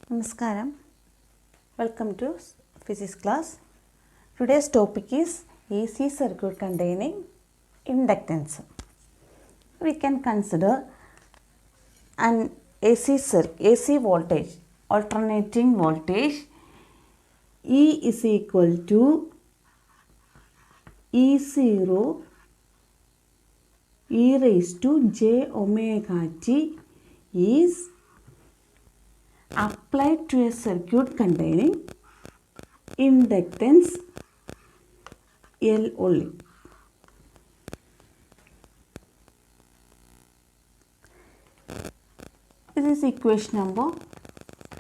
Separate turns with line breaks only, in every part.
Namaskaram. Welcome to physics class. Today's topic is AC circuit containing inductance. We can consider an AC voltage, alternating voltage E is equal to E0 e raised to j omega t is applied to a circuit containing inductance L only. This is equation number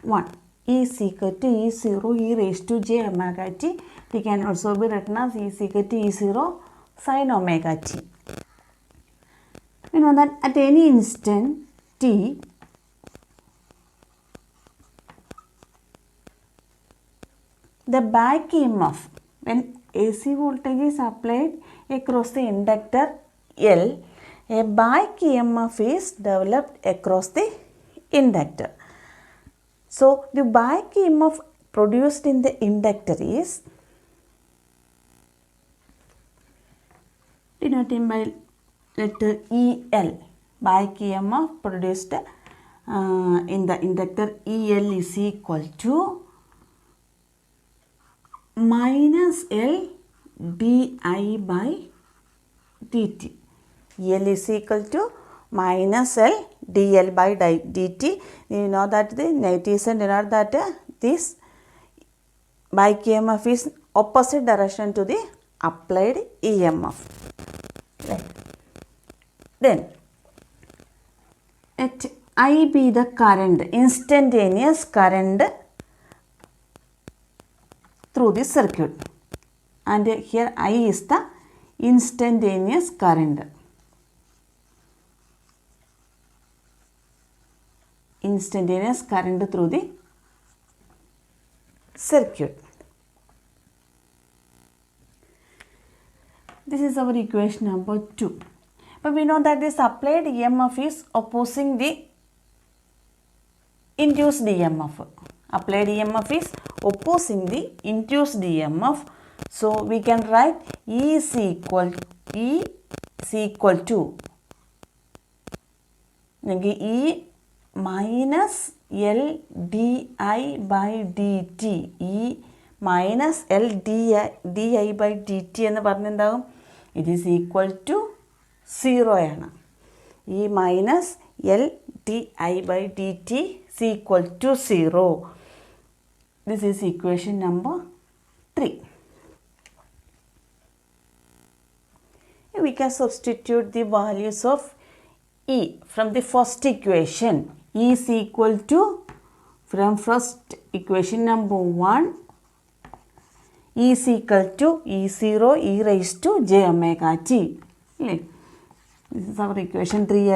1. E is equal to E0 e raised to j omega t. It can also be written as E is equal to E0 sin omega t. We know that at any instant t, the back EMF when AC voltage is applied across the inductor L, a back EMF is developed across the inductor. So, the back EMF produced in the inductor is denoted by letter EL. Back EMF produced in the inductor EL is equal to minus L di by dt. L is equal to minus L dl by dt. You know that the negative sign denote that this back EMF is opposite direction to the applied EMF. Right. Then let I be the current, instantaneous current through the circuit, and here I is the instantaneous current. Instantaneous current through the circuit. This is our equation number 2. But we know that this applied EMF is opposing the induced EMF. Applied EMF is opposing the induced EMF. So, we can write E is equal to E minus L di by dt. E minus L di by dt എന്ന് പറഞ്ഞെന്താകും? It is equal to 0 ആണ്. E minus L di by dt is equal to 0. This is equation number 3. We can substitute the values of E from the first equation. E is equal to, from first equation number 1, E is equal to E0 e raised to j omega t. This is our equation 3.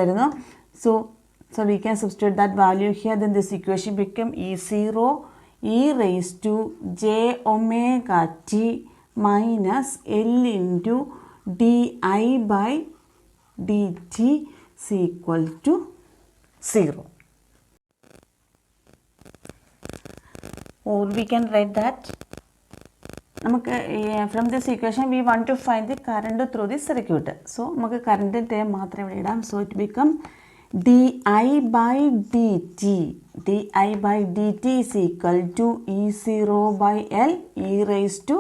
So we can substitute that value here. Then this equation become E0 e raised to j omega t minus L into di by dt is equal to 0. Or we can write that from this equation we want to find the current through the circuit. So current term മാത്രം ഇവിടെ ഇടാം. So it become di by dt. Di by dt is equal to E0 by L e raised to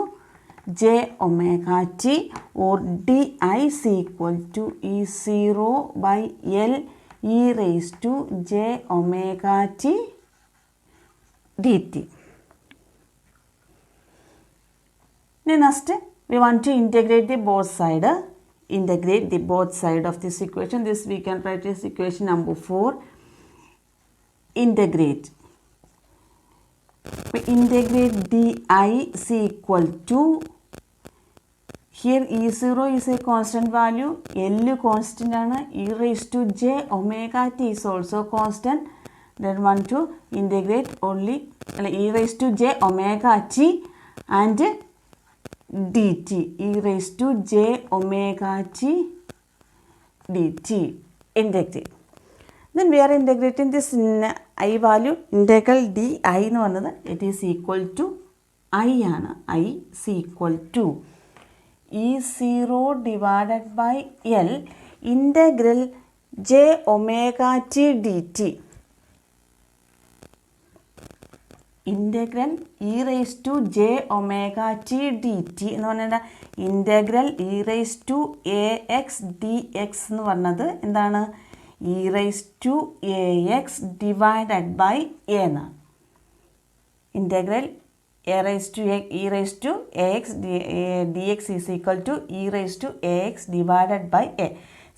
j omega t, or di is equal to E0 by L e raised to j omega t dt. Next, we want to integrate the both side. Integrate the both side of this equation. This we can write as equation number 4. Integrate. We integrate di is equal to, here E0 is a constant value, L constant and e raised to j omega t is also constant. Then want to integrate only e raised to j omega t and dt, e raised to j omega t dt. Integrate. Then we are integrating this I value, integral di എന്ന് പറഞ്ഞത് it is equal to I ആണ്. I is equal to E0 divided by L integral j omega t dt. Integral e raised to j omega t dt എന്ന് പറഞ്ഞാൽ integral e raised to ax dx എന്ന് പറഞ്ഞത് എന്താണ്? e raised to ax divided by a എന്നാണ്. Integral e raised to ax dx is equal to e raised to ax divided by a.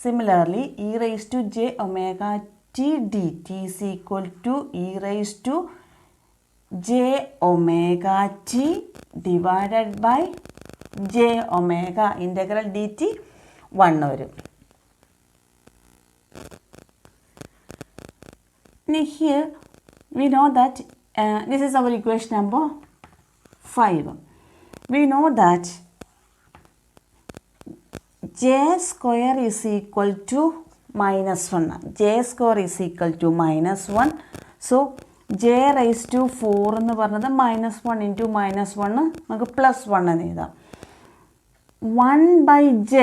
Similarly, e raised to j omega t dt is equal to e raised to j omega t divided by j omega integral dt 1 വരും. Now here we know that this is our equation number 5. We know that j square is equal to -1. j square is equal to -1. So j raised to 4 എന്ന് പറഞ്ഞത് -1 into -1 നമുക്ക് +1 എന്ന് എഴുതാം. 1 by j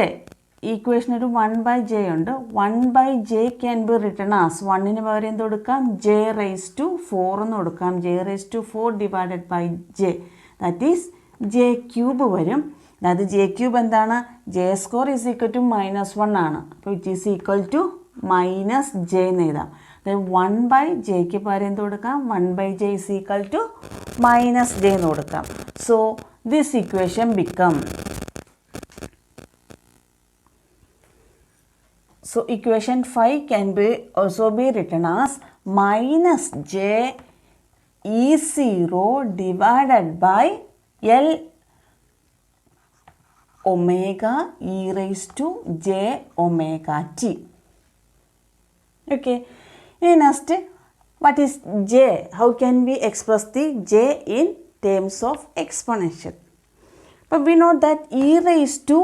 equation ഒരു 1 by j ഉണ്ട്. 1 by j can be written as 1ന് പകരം എന്ത് കൊടുക്കാം? j raised to 4 എന്ന് കൊടുക്കാം. j raised to 4 divided by j, that is j cube വരും. അതായത് j cube എന്താണ്? j square is equal to -1 ആണ്. അപ്പോൾ it is equal to -j എന്ന് എഴുതാം. അതായത് 1 by jക്ക് പകരം എന്ത് കൊടുക്കാം? 1 by j is equal to -j എന്ന് കൊടുക്കാം. So this equation become, so equation 5 can be also be written as -j E0 divided by L omega e raised to j omega t. Okay. Next, what is j? How can we express the j in terms of exponential? But we know that e raised to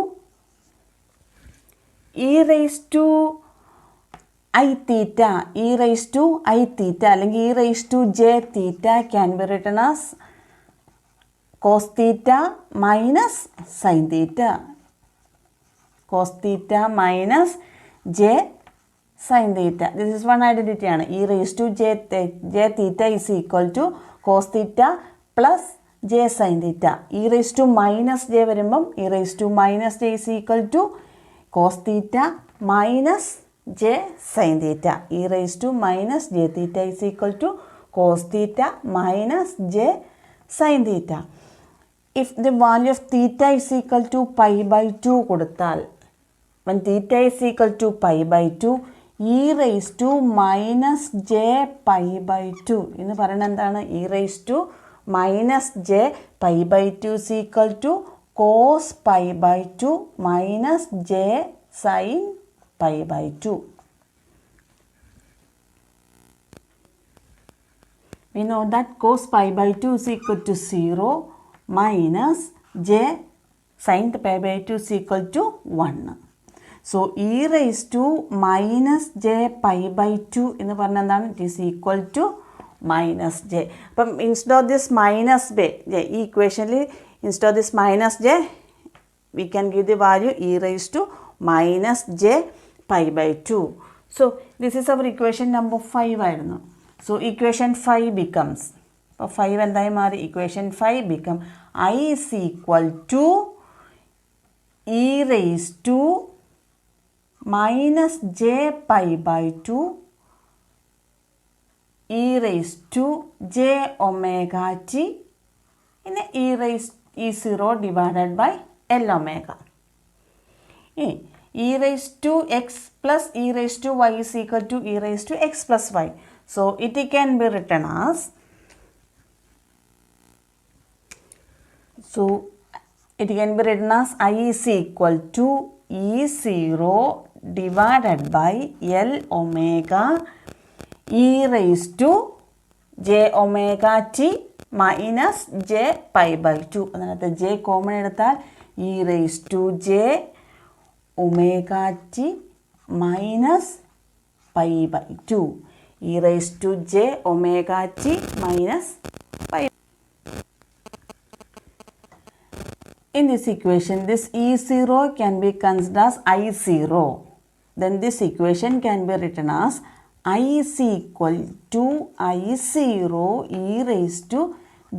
I theta, e raised to I theta അല്ലെങ്കിൽ e raised to j theta can be written as cos theta minus sin theta. Cos theta minus j sin theta. This is one identity ആണ്. e raised to j theta is equal to cos theta plus j sin theta. e raised to minus j വരുമ്പം e raised to minus j is equal to cos theta minus j sin theta. e raised to minus j theta is equal to cos theta minus j sin theta. If the value of theta is equal to pi by 2 കൊടുത്താൽ, when theta is equal to pi by 2, e raised to minus j pi by 2 എന്ന് പറയുന്നത് എന്താണ്? e raised to minus j pi by 2 is equal to cos pi by 2 minus j sin pi by 2. We know that cos pi by 2 is equal to 0 minus j sin pi by 2 is equal to 1. So e raised to minus j pi by 2 എന്ന് പറഞ്ഞാൽ എന്താണ്? It is equal to minus j. അപ്പം instead of this minus j, ഈ equationൽ instead of this minus j, we can give the value e raised to minus j pi by 2. So this is our equation number 5 ആയിരുന്നു. So equation 5 becomes, അപ്പോൾ 5 എന്തായി മാറി? equation 5 become I is equal to e raised to minus j pi by 2 e raised to j omega t in e raised E0 divided by L omega. E raised to x plus e raised to y is equal to e raised to x plus y. So it can be written as, so it can be written as I is equal to E0 divided by L omega e raised to j omega t minus j pi by 2. അതിനകത്ത് j common എടുത്താൽ e raised to j omega t minus pi by 2 e raised to j omega t minus pi. In this equation, this E0 can be considered as I0. Then this equation can be written as I is equal to I0 e raised to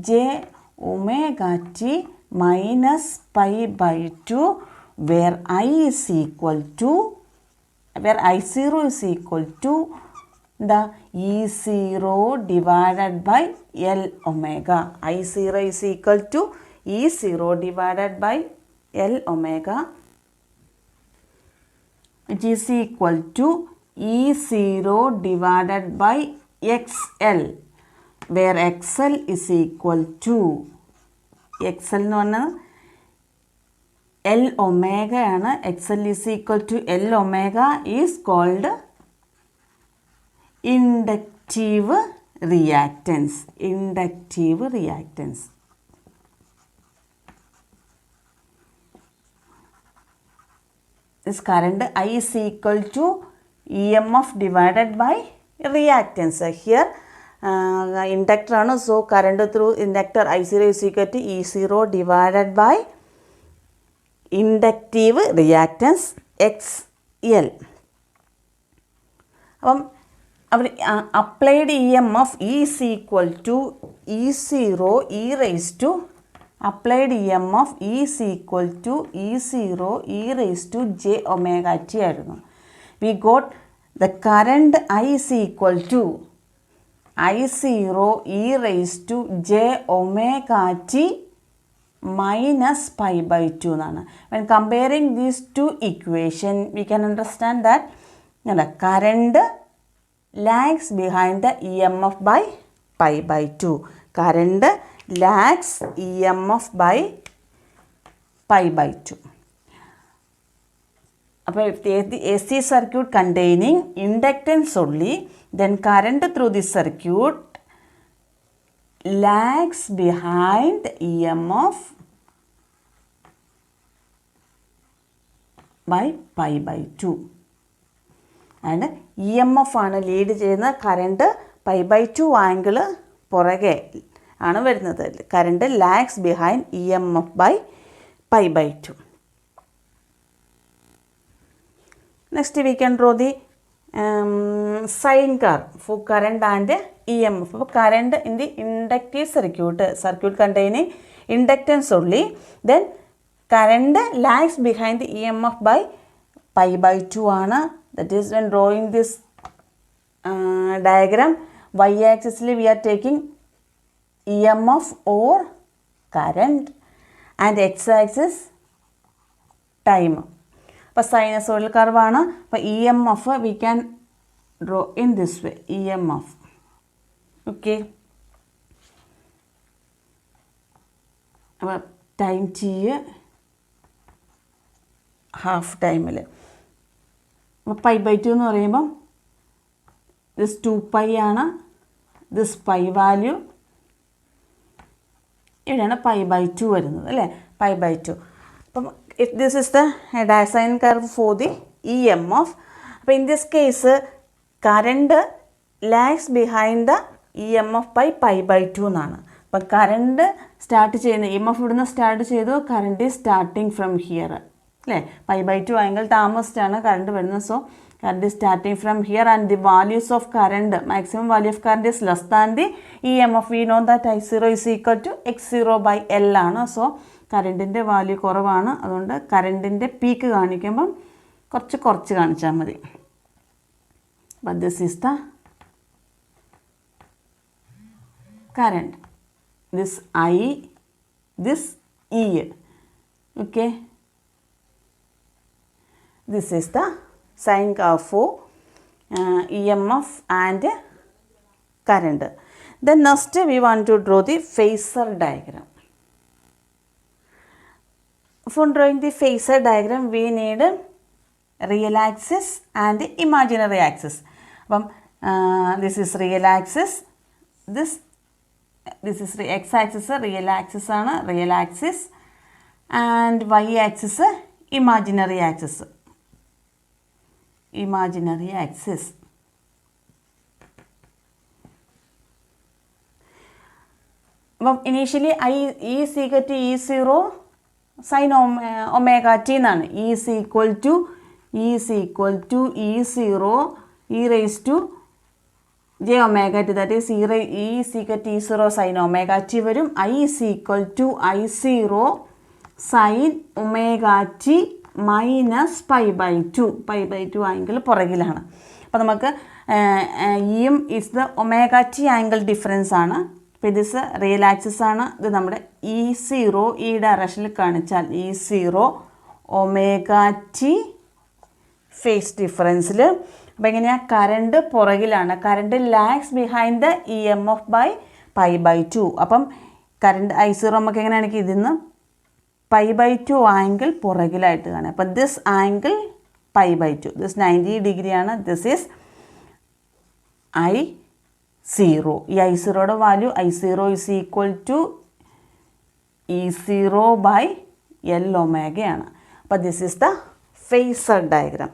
j omega t minus pi by 2, where I is equal to, where I0 is equal to the E0 divided by L omega. I0 is equal to E0 divided by L omega, which is equal to E0 divided by XL, where XL is equal to, XL എന്ന് പറഞ്ഞാൽ L omega ആണ്. XL is equal to L omega is called inductive reactance. Inductive reactance. This current I is equal to EMF divided by reactance. Here inductor ആണ്, so current through inductor I0 is equal to E0 divided by inductive reactance XL. അപ്പം അവർ applied EMF is equal to E0 e raised to, applied EMF is equal to E0 e raised to j omega t ആയിരുന്നു. We got the current I is equal to I0 e raised to j omega t minus pi by 2 എന്നാണ്. When comparing these two equations, we can understand that the current lags behind the EMF by pi by 2. Current lags EMF by pi by 2. If the AC circuit containing inductance only, then current through this circuit lags behind EMF by pi by 2. And EMF ആണ് lead ചെയ്യുന്ന, current pi by 2 angle പുറകെ ആണ് വരുന്നത്. Current lags behind EMF by pi by 2. Next we can draw the sine curve for current and EMF. So current in the inductive circuit containing inductance only, then current lags behind the EMF by pi by 2 ആണ്. That is, when drawing this diagram, y-axis we are taking EMF or current and x-axis time. അപ്പോൾ sinusoidal കർവാണ്. അപ്പോൾ EMF we can draw in this way, EMF. Okay, അപ്പോൾ time t half ടൈമിൽ, അപ്പോൾ pi by 2 എന്ന് പറയുമ്പം this 2π ആണ്, this pi value ഇവിടെയാണ് pi by 2 വരുന്നത് അല്ലേ, pi by 2. അപ്പം if this is the sine curve for the EMF, അപ്പോൾ in this case current lags behind the EMF by pi by 2 എന്നാണ്. അപ്പം കറണ്ട് സ്റ്റാർട്ട് ചെയ്യുന്ന EMF ഇവിടുന്ന് സ്റ്റാർട്ട് ചെയ്തു, current is starting from here അല്ലേ, pi by 2 angle താമസിച്ചാണ് current വരുന്നത്. So current is starting from here and the values of current, maximum value of current is less than the EMF. We know that I0 is equal to X0 by L ആണ്. So കറണ്ടിൻ്റെ value കുറവാണ്, അതുകൊണ്ട് കറണ്ടിൻ്റെ peak കാണിക്കുമ്പം കുറച്ച് കാണിച്ചാൽ മതി. But this is the current, this I, this E. Okay, this is the sine curve for EMF and current. Then next we want to draw the phasor diagram. For drawing the phasor diagram, we need real axis and imaginary axis. This is real axis, this is x axis, real axis ആണ്, real axis, and y axis imaginary axis. Imaginary axis. അപ്പം initially is equal to E0 sine omega t എന്നാണ്. Is equal to E0 e raise to j omega t, that is is equal to E0 sine omega t വരും. Is equal to I0 sine omega t minus π/2. π/2 angle പുറകിലാണ്. അപ്പോൾ നമുക്ക് ഇയും is the omega t angle difference ആണ്. അപ്പോൾ ഇത് real axis ആണ്. ഇത് നമ്മുടെ E0 ഈ ഡയറക്ഷനിൽ കാണിച്ചാൽ E0 ഒമേഗ ടി ഫേസ് ഡിഫറൻസിൽ. അപ്പോൾ എങ്ങനെയാണ്? കറണ്ട് പുറകിലാണ്. Current lags behind the EMF by π/2. അപ്പം കറണ്ട് I0 നമുക്ക് എങ്ങനെയാണെങ്കിൽ ഇതിന്ന് π/2 ആംഗിൾ പുറകിലായിട്ട് കാണാം. അപ്പം ദിസ് ആംഗിൾ π/2, ദിസ് 90 ഡിഗ്രിയാണ്. This is I0. ഈ I0യുടെ value I0 is equal to E0 by L ഒമേഗയാണ്. അപ്പോൾ this is the phasor diagram.